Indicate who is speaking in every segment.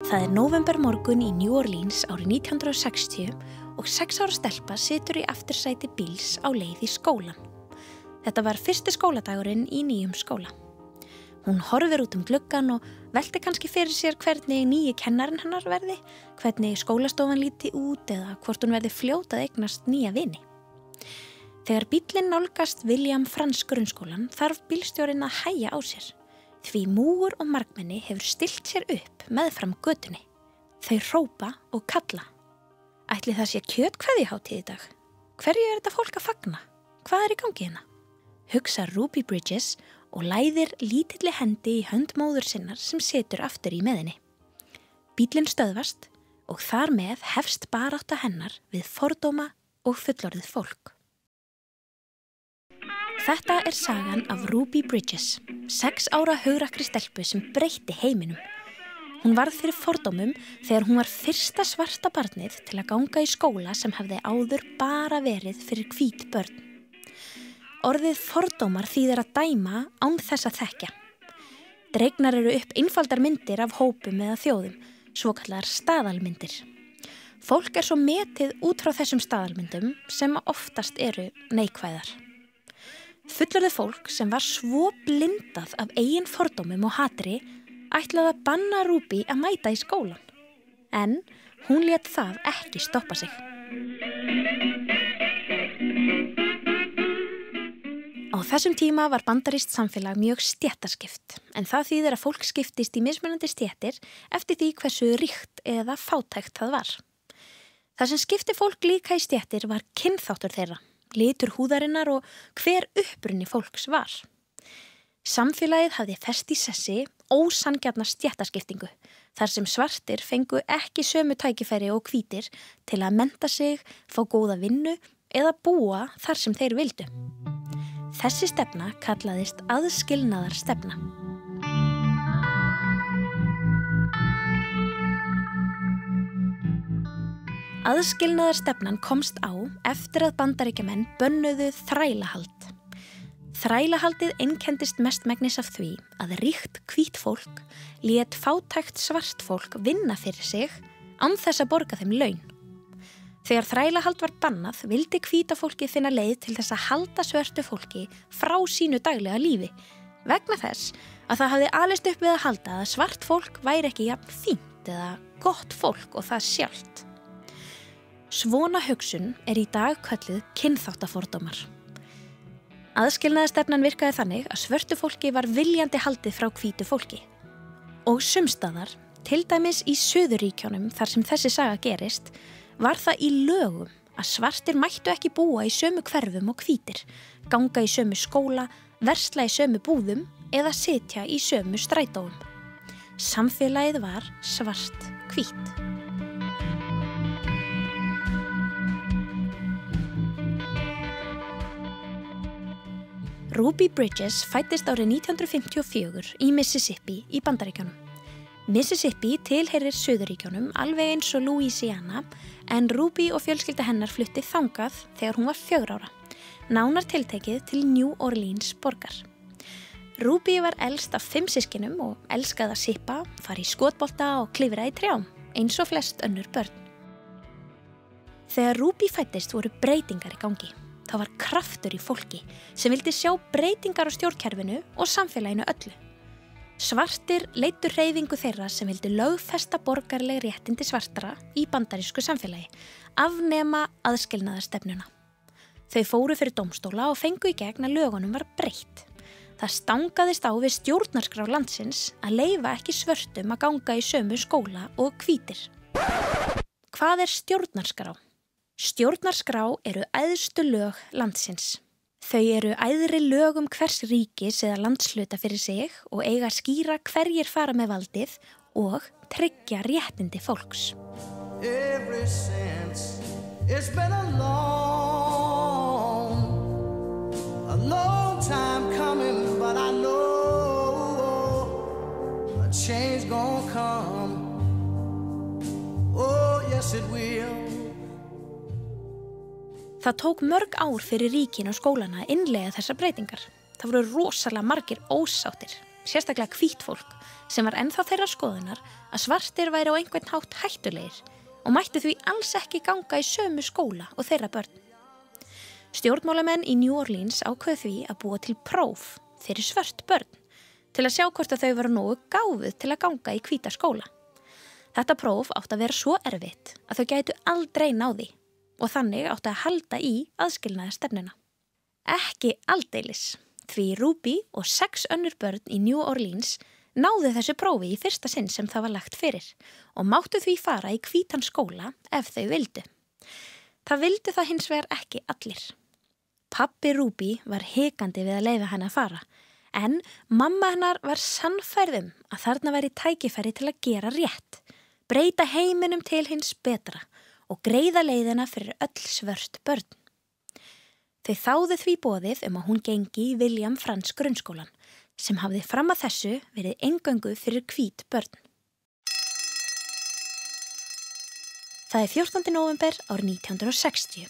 Speaker 1: Það nóvembermorgun í New Orleans árið 1960 og 6 ára stelpa situr í aftursæti bíls á leið í skólan. Þetta var fyrsti skóladagurinn í nýjum skóla. Hún horfir út gluggann og velti kannski fyrir sér hvernig nýji kennarinn hennar verði, hvernig skólastofan líti út eða hvort hún verði fljót að eignast nýja vini. Þegar bíllinn nálgast William Frans grunnskólan þarf bílstjórinn að hægja á sér. Því múgur og margmenni hefur stillt sér upp meðfram götunni. Þau hrópa og kalla. Ætli það sé kjötkveðjuhátíð í dag? Hverju þetta fólk að fagna? Hvað í gangi hérna? Hugsar Ruby Bridges og læðir lítilli hendi í hönd móður sinnar sem situr aftur í með henni. Bíllinn stöðvast og þar með hefst barátta hennar við fordóma og fullorðið fólk. Þetta sagan af Ruby Bridges, 6 ára hugrakri stelpu sem breytti heiminum. Hún varð fyrir fordómum þegar hún var fyrsta svarta barnið til að ganga í skóla sem hefði áður bara verið fyrir hvít börn. Orðið fordómar þýðir að dæma án þess að þekkja. Dregnar eru upp einfaldar myndir af hópum eða þjóðum, svokallaðar staðalmyndir. Fólk svo metið út frá þessum staðalmyndum sem oftast eru neikvæðar. Fullorðið fólk sem var svo blindað af eigin fordómum og hatri ætlaði að banna Ruby að mæta í skólan. En hún lét það ekki stoppa sig. Á þessum tíma var bandarískt samfélag mjög stéttaskipt, en það þýðir að fólk skiptist í mismunandi stéttir eftir því hversu ríkt eða fátækt það var. Það sem skipti fólk líka í stéttir var kynþáttur þeirra, litur húðarinnar og hver uppruni fólks var. Samfélagið hafði fest í sessi ósanngjarna stéttaskiptingu, þar sem svartir fengu ekki sömu tækifæri og hvítir til að mennta sig, fá góða vinnu eða búa þar sem þeir vildu. Þessi stefna kallaðist aðskilnaðarstefna. Aðskilnaðarstefnan komst á eftir að Bandaríkjamenn bönnuðu þrælahald. Þrælahaldið einkenndist mestmegnis af því að ríkt hvítt fólk lét fátækt svart fólk vinna fyrir sig án þess að borga þeim laun. Þegar þrælahald var bannað vildi hvíta fólkið finna leið til þess að halda svörtu fólki frá sínu daglega lífi, vegna þess að það hafði alist upp við að halda að svart fólk væri ekki jafn fínt eða gott fólk og það sjálft. Svona hugsun í dag kölluð kynþáttafordómar. Aðskilnaðarstefnan virkaði þannig að svörtu fólki var viljandi haldið frá hvítu fólki. Og sumstaðar, til dæmis í Suðurríkjunum þar sem þessi saga gerist, var það í lögum að svartir mættu ekki búa í sömu hverfum og hvítir, ganga í sömu skóla, versla í sömu búðum eða sitja í sömu strætóum. Samfélagið var svart-hvít. Ruby Bridges fæddist árið 1954 í Mississippi í Bandaríkjunum. Mississippi tilheyrir Suðurríkjunum alveg eins og Louisiana, en Ruby og fjölskylda hennar flutti þangað þegar hún var 4 ára, nánar tiltekið til New Orleans borgar. Ruby var elst af 5 systkinum og elskaði að sippa, fara í skotbolta og klifra í trjám, eins og flest önnur börn. Þegar Ruby fæddist voru breytingar í gangi. Það var kraftur í fólki sem vildi sjá breytingar á stjórnkerfinu og samfélaginu öllu. Svartir leiddu hreyfingu þeirra sem vildu lögfesta borgarleg réttindi svartra í bandarísku samfélagi, afnema aðskilnaðarstefnuna. Þau fóru fyrir dómstóla og fengu í gegn að lögunum var breytt. Það stangaðist á við stjórnarskrá landsins að leyfa ekki svörtum að ganga í sömu skóla og hvítir. Hvað stjórnarskrá? Stjórnarskrá eru æðstu lög landsins. Þau eru æðri lög hvers ríkis eða landshluta fyrir sig og eiga að skýra hverjir fara með valdið og tryggja réttindi fólks. Ever since it's been a long time coming, but I know a change gonna come. Oh, yes it will. Það tók mörg ár fyrir ríkin og skólana að innleiða þessar breytingar. Það voru rosalega margir ósáttir, sérstaklega hvítt fólk, sem var ennþá þeirra skoðunar að svartir væri á einhvern hátt hættulegir og mættu því alls ekki ganga í sömu skóla og þeirra börn. Stjórnmálamenn í New Orleans ákveðu því að búa til próf fyrir svört börn til að sjá hvort að þau voru nógu gáfuð til að ganga í hvíta skóla. Þetta próf átti að vera svo erfitt að þau gætu aldrei náði og þannig átti að halda í aðskilnaðarstefnuna. Ekki aldeilis, því Ruby og 6 önnur börn í New Orleans náðu þessu prófi í fyrsta sinn sem það var lagt fyrir og máttu því fara í hvítan skóla ef þau vildu. Það vildu það hins vegar ekki allir. Pabbi Ruby var hikandi við að leyfa henni að fara, en mamma hennar var sannfærð að þarna væri tækifæri til að gera rétt, breyta heiminum til hins betra og greiða leiðina fyrir öll svört börn. Þau þáðu því boðið að hún gengi í William Frantz grunnskólan, sem hafði fram að þessu verið eingöngu fyrir hvít börn. Það er 14. nóvember árið 1960.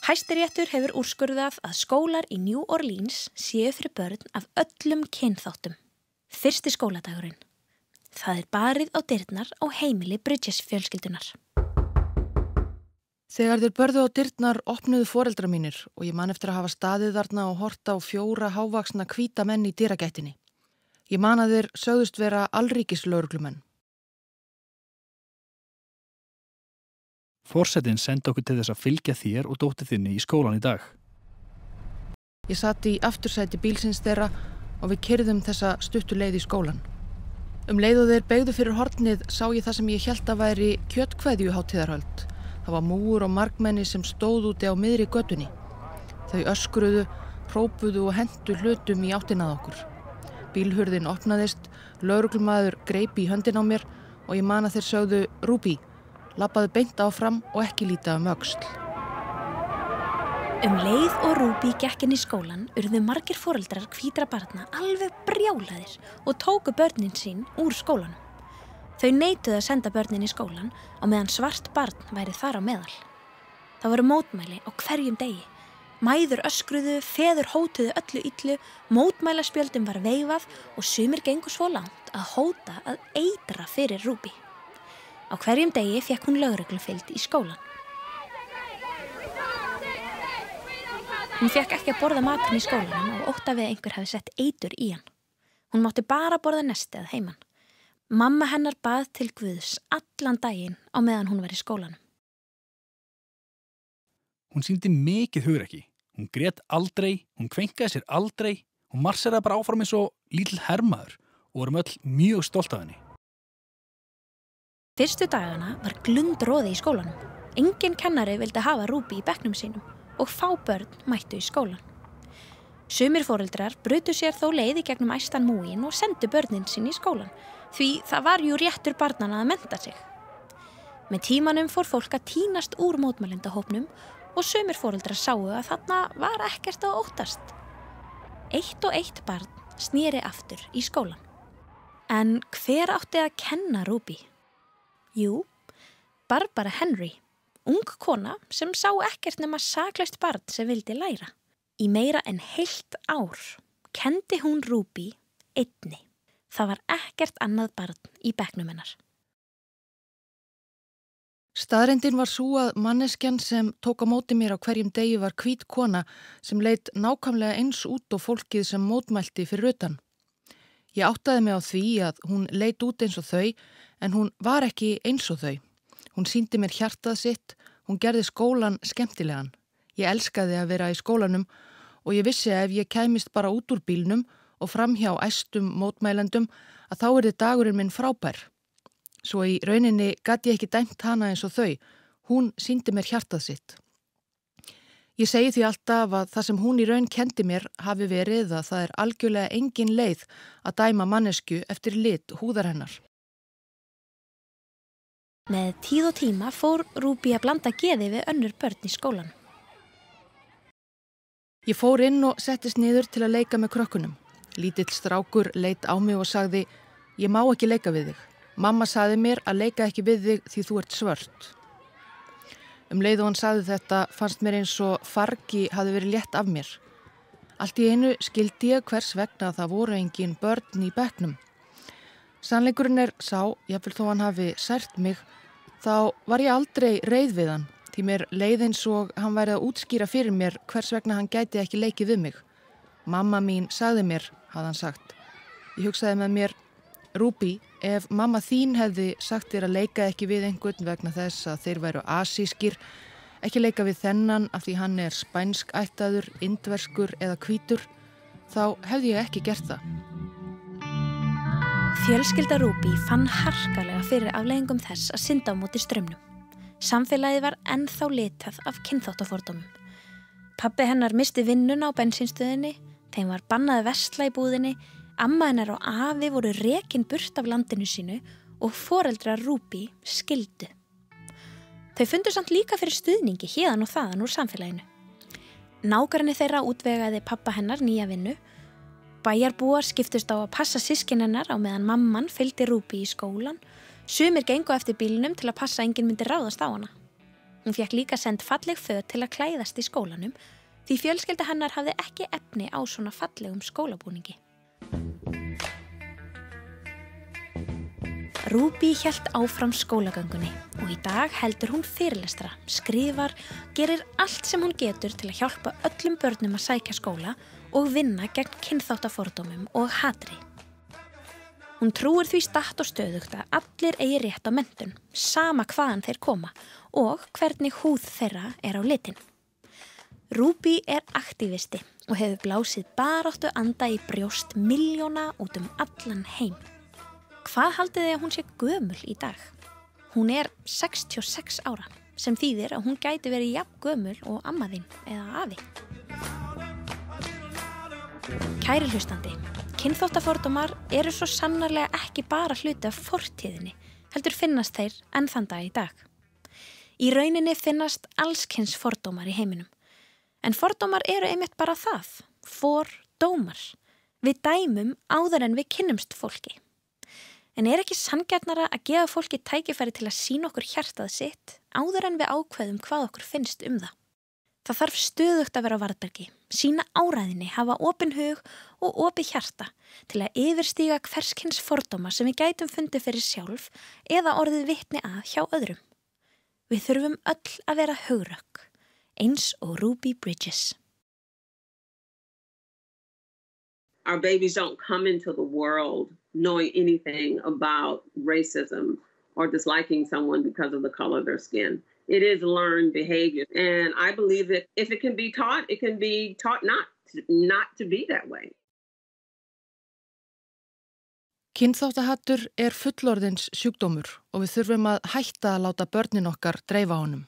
Speaker 1: Hæstiréttur hefur úrskurðað að skólar í New Orleans séu fyrir börn af öllum kynþáttum. Fyrsti skóladagurinn. Það er barið á dyrnar á heimili Bridges fjölskyldunar.
Speaker 2: Þegar þeir börðu á dyrnar opnuðu foreldrar mínir og ég man eftir að hafa staðið þarna og horta á 4 hávaxna hvíta menn í dyragættinni. Ég man að þeir sögðust vera alríkislögreglumenn.
Speaker 3: Forsetinn sendi okkur til þess að fylgja þér og dóttur þinni í skólan í dag.
Speaker 2: Ég sat í aftursæti bílsins þeirra og við keyrðum þessa stuttu leið í skólan. Leið og þeir beygðu fyrir hornið sá ég það sem ég hélt að væri kjötkveðju hátíðarhöld. Það var múgur og margmenni sem stóð úti á miðri götunni. Þau öskruðu, hrópuðu og hentu hlutum í áttina að okkur. Bílhurðin opnaðist, lögreglumaður greip í höndin á mér og ég man að þeir sögðu Ruby, labbaðu beint áfram og ekki líta öxl.
Speaker 1: Leið og Ruby gekk inn í skólan urðu margir foreldrar hvítra barna alveg brjálaðir og tóku börnin sín úr skólanum. Þau neituðu að senda börnin í skólan á meðan svart barn væri þar á meðal. Það voru mótmæli á hverjum degi. Mæður öskruðu, feður hótuðu öllu illu, mótmælaspjöldum var veifað og sumir gengu svo langt að hóta að eitra fyrir Ruby. Á hverjum degi fékk hún lögreglufylgd í skólan. Hún fékk ekki að borða matinn í skólanum og ótta við að einhver hafi sett eitur í hann. Hún mátti bara borða nestið heiman. Mamma hennar bað til Guðs allan daginn á meðan hún var í skólanum.
Speaker 3: Hún sýndi mikið hugrekki. Hún grét aldrei, hún kvenkaði sér aldrei, hún marseraði bara áfram eins og lítill hermaður og vorum öll mjög stolt af henni.
Speaker 1: Fyrstu dagana var glundroði í skólanum. Enginn kennari vildi hafa Ruby í bekknum sínum og fá börn mættu í skólan. Sumir foreldrar brutu sér þó leið í gegnum æstan múginn og sendu börnin sín í skólan, því það var jú réttur barnanna að mennta sig. Með tímanum fór fólk að tínast úr mótmælendahópnum og sumir foreldrar sáu að þarna var ekkert að óttast. 1 og 1 barn sneri aftur í skólan. En hver átti að kenna Ruby? Jú, Barbara Henry, ung kona sem sá ekkert nema saklaust barn sem vildi læra. Í meira en heilt ár kenndi hún Ruby einni. Það var ekkert annað barn í bekknum hennar.
Speaker 2: Staðreyndin var sú að manneskjan sem tók á móti mér á hverjum degi var hvít kona sem leit nákvæmlega eins út og fólkið sem mótmælti fyrir utan. Ég áttaði mig á því að hún leit út eins og þau, en hún var ekki eins og þau. Hún sýndi mér hjartað sitt, hún gerði skólan skemmtilegan. Ég elskaði að vera í skólanum og ég vissi að ef ég kæmist bara út úr bílnum og framhjá æstum mótmælendum að þá yrði dagurinn minn frábær. Svo í rauninni gat ég ekki dæmt hana eins og þau. Hún sýndi mér hjartað sitt. Ég segi því alltaf að það sem hún í raun kendi mér hafi verið að það er algjörlega engin leið að dæma mannesku eftir lit húðar hennar.
Speaker 1: Með tíð og tíma fór Ruby að blanda geði við önnur börn í skólan.
Speaker 2: Ég fór inn og settist niður til að leika með krökkunum. Lítill strákur leit á mig og sagði, ég má ekki leika við þig. Mamma sagði mér að leika ekki við þig því þú ert svört. Leið og hann sagði þetta fannst mér eins og fargi hafi verið létt af mér. Allt í einu skildi ég hvers vegna það voru engin börn í bekknum. Sannleikurinn sá, jafnvel þó hann hafi sært mig, þá var ég aldrei reið við hann, því mér leið eins og hann væri að útskýra fyrir mér hvers vegna hann gæti ekki leikið við mig. Mamma mín sagði mér, hafði hann sagt. Ég hugsaði með mér, Ruby, ef mamma þín hefði sagt þér að leika ekki við einhvern vegna þess að þeir væru asískir, ekki leika við þennan af því hann spænsk ættaður, indverskur eða hvítur, þá hefði ég ekki gert það.
Speaker 1: Fjölskylda Ruby fann harkalega fyrir afleiðingum þess að synda á móti straumnum. Samfélagið var ennþá litað af kynþáttafordómum. Pabbi hennar misti vinnuna á bensínstöðinni, þeim var bannað að versla í búðinni, amma hennar og afi voru rekin burt af landinu sínu og foreldrar Ruby skildu. Þau fundu samt líka fyrir stuðningi héðan og þaðan úr samfélaginu. Nágranni þeirra útvegaði pappa hennar nýja vinnu. Bæjarbúar skiptust á að passa systkin hennar á meðan mamman fylgdi Ruby í skólan. Sumir gengu eftir bílnum til að passa enginn myndi ráðast á hana. Hún fékk líka send falleg föt til að klæðast í skólanum því fjölskylda hennar hafði ekki efni á svona fallegum skólabúningi. Ruby hélt áfram skólagöngunni og í dag heldur hún fyrirlestra, skrifar, gerir allt sem hún getur til að hjálpa öllum börnum að sækja skóla og vinna gegn kynþáttafordómum og hatri. Hún trúir því statt og stöðugt að allir eigi rétt á menntun, sama hvaðan þeir koma og hvernig húð þeirra á litin. Ruby aktívisti og hefur blásið baráttu anda í brjóst milljóna út allan heim. Hvað haldið þið að hún sé gömul í dag? Hún 66 ára, sem þýðir að hún gæti verið jafn gömul og amma þín eða afi. Kæri hlustandi, kynþáttafordómar eru svo sannarlega ekki bara hluti af fortíðinni, heldur finnast þeir enn þann dag í dag. Í rauninni finnast allskyns fordómar í heiminum. En fordómar eru einmitt bara það, fordómar. Við dæmum áður en við kynnumst fólki. En ekki sanngjarnara að gefa fólki tækifæri til að sýna okkur hjartað sitt áður en við ákveðum hvað okkur finnst það? Það þarf stöðugt að vera á varðbergi, sýna áræðinni, hafa opinn hug og opið hjarta til að yfirstíga hverskyns fordóma sem við gætum fundið fyrir sjálf eða orðið vitni að hjá öðrum. Við þurfum öll að vera hugrökk, eins og Ruby Bridges.
Speaker 4: Our babies don't come into the world knowing anything about racism or disliking someone because of the color of their skin. It is learned behavior. And I believe that if it can be taught, it can be taught not to be that way.
Speaker 2: Kynþáttahattur fullorðins sjúkdómur og við þurfum að hætta að láta börnin okkar dreifa honum.